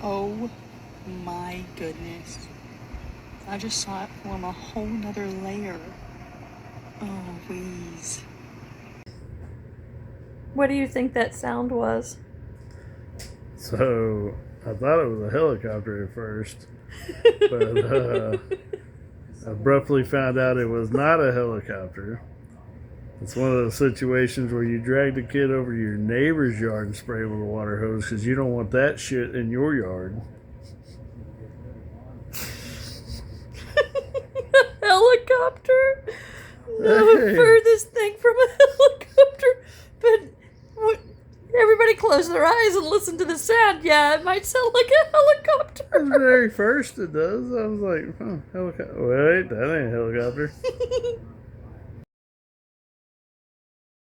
Oh my goodness. I just saw it form a whole nother layer. Oh, please. What do you think that sound was? So I thought it was a helicopter at first, but abruptly found out it was not a helicopter. It's one of those situations where you drag the kid over to your neighbor's yard and spray him with a water hose because you don't want that shit in your yard. Helicopter? No Hey. furthest thing from a helicopter. But everybody close their eyes and listen to the sound. Yeah, it might sound like a helicopter. At the very first it does. I was like, helicopter. Wait, that ain't a helicopter.